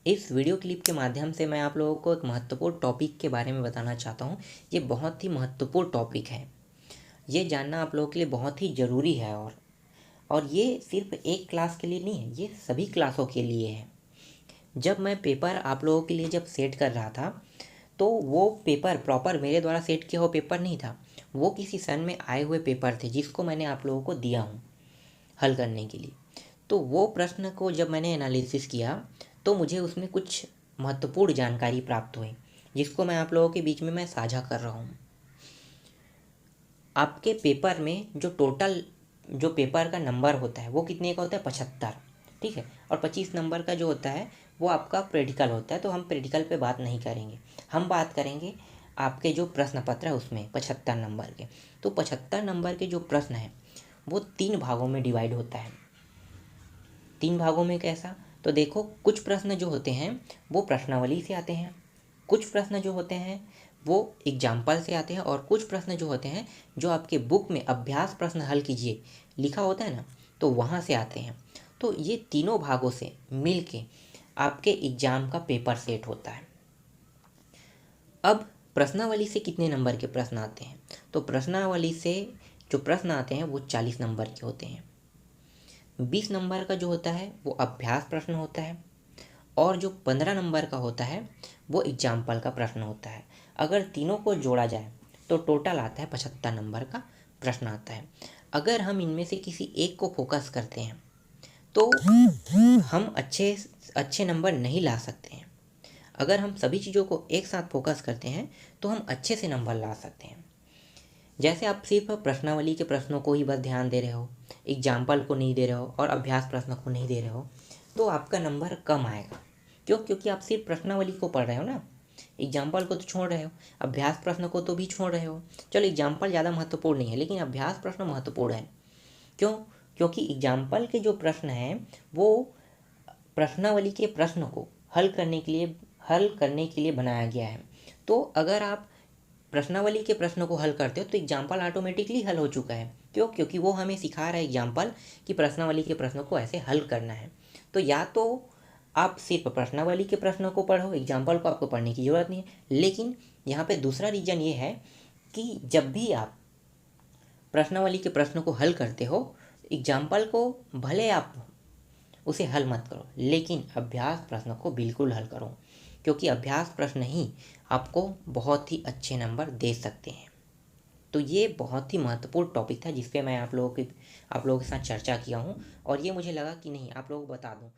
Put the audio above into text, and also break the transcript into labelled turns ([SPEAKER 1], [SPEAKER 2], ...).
[SPEAKER 1] इस video clip के माध्यम से मैं आप लोगों को एक महत्वपूर्ण टॉपिक के बारे में बताना चाहता हूँ। ये बहुत ही महत्वपूर्ण टॉपिक है। ये जानना आप लोगों के लिए बहुत ही ज़रूरी है और ये सिर्फ एक क्लास के लिए नहीं है, ये सभी क्लासों के लिए है। जब मैं पेपर आप लोगों के लिए जब सेट कर रहा था तो वो पेपर प्रॉपर मेरे द्वारा सेट किया हुआ पेपर नहीं था। वो किसी सन में आए हुए पेपर थे जिसको मैंने आप लोगों को दिया हूँ हल करने के लिए। तो वो प्रश्न को जब मैंने एनालिसिस किया तो मुझे उसमें कुछ महत्वपूर्ण जानकारी प्राप्त हुई, जिसको मैं आप लोगों के बीच में मैं साझा कर रहा हूँ। आपके पेपर में जो टोटल जो पेपर का नंबर होता है वो कितने का होता है? 75। ठीक है। और 25 नंबर का जो होता है वो आपका प्रैक्टिकल होता है। तो हम प्रैक्टिकल पे बात नहीं करेंगे, हम बात करेंगे आपके जो प्रश्न पत्र है उसमें 75 नंबर के। तो 75 नंबर के जो प्रश्न है वो 3 भागों में डिवाइड होता है। 3 भागों में कैसा? तो देखो, कुछ प्रश्न जो होते हैं वो प्रश्नावली से आते हैं, कुछ प्रश्न जो होते हैं वो एग्जाम्पल से आते हैं, और कुछ प्रश्न जो होते हैं जो आपके बुक में अभ्यास प्रश्न हल कीजिए लिखा होता है ना, तो वहाँ से आते हैं। तो ये तीनों भागों से मिल के आपके एग्जाम का पेपर सेट होता है। अब प्रश्नावली से कितने नंबर के प्रश्न आते हैं? तो प्रश्नावली से जो प्रश्न आते हैं वो 40 नंबर के होते हैं। 20 नंबर का जो होता है वो अभ्यास प्रश्न होता है, और जो 15 नंबर का होता है वो एग्जाम्पल का प्रश्न होता है। अगर तीनों को जोड़ा जाए तो टोटल आता है 75 नंबर का प्रश्न आता है। अगर हम इनमें से किसी एक को फोकस करते हैं तो हम अच्छे अच्छे नंबर नहीं ला सकते हैं। अगर हम सभी चीज़ों को एक साथ फोकस करते हैं तो हम अच्छे से नंबर ला सकते हैं। जैसे आप सिर्फ प्रश्नावली के प्रश्नों को ही बस ध्यान दे रहे हो, एग्जाम्पल को नहीं दे रहे हो और अभ्यास प्रश्न को नहीं दे रहे हो, तो आपका नंबर कम आएगा। क्यों? क्योंकि आप सिर्फ प्रश्नावली को पढ़ रहे हो ना, एग्जाम्पल को तो छोड़ रहे हो, अभ्यास प्रश्न को तो भी छोड़ रहे हो। चलो, एग्जाम्पल ज़्यादा महत्वपूर्ण नहीं है लेकिन अभ्यास प्रश्न महत्वपूर्ण है। क्यों? क्योंकि एग्जाम्पल के जो प्रश्न हैं वो प्रश्नावली के प्रश्न को हल करने के लिए बनाया गया है। तो अगर आप प्रश्नावली के प्रश्न को हल करते हो तो एग्जाम्पल ऑटोमेटिकली हल हो चुका है। क्यों? क्योंकि वो हमें सिखा रहा है एग्जाम्पल कि प्रश्नावली के प्रश्नों को ऐसे हल करना है। तो या तो आप सिर्फ प्रश्नावली के प्रश्नों को पढ़ो, एग्जाम्पल को आपको पढ़ने की ज़रूरत नहीं है। लेकिन यहाँ पे दूसरा रीज़न ये है कि जब भी आप प्रश्नावली के प्रश्नों को हल करते हो, एग्जाम्पल को भले आप उसे हल मत करो लेकिन अभ्यास प्रश्न को बिल्कुल हल करो, क्योंकि अभ्यास प्रश्न ही आपको बहुत ही अच्छे नंबर दे सकते हैं। तो ये बहुत ही महत्वपूर्ण टॉपिक था जिस पे मैं आप लोगों के साथ चर्चा किया हूँ, और ये मुझे लगा कि नहीं आप लोगों को बता दूँ।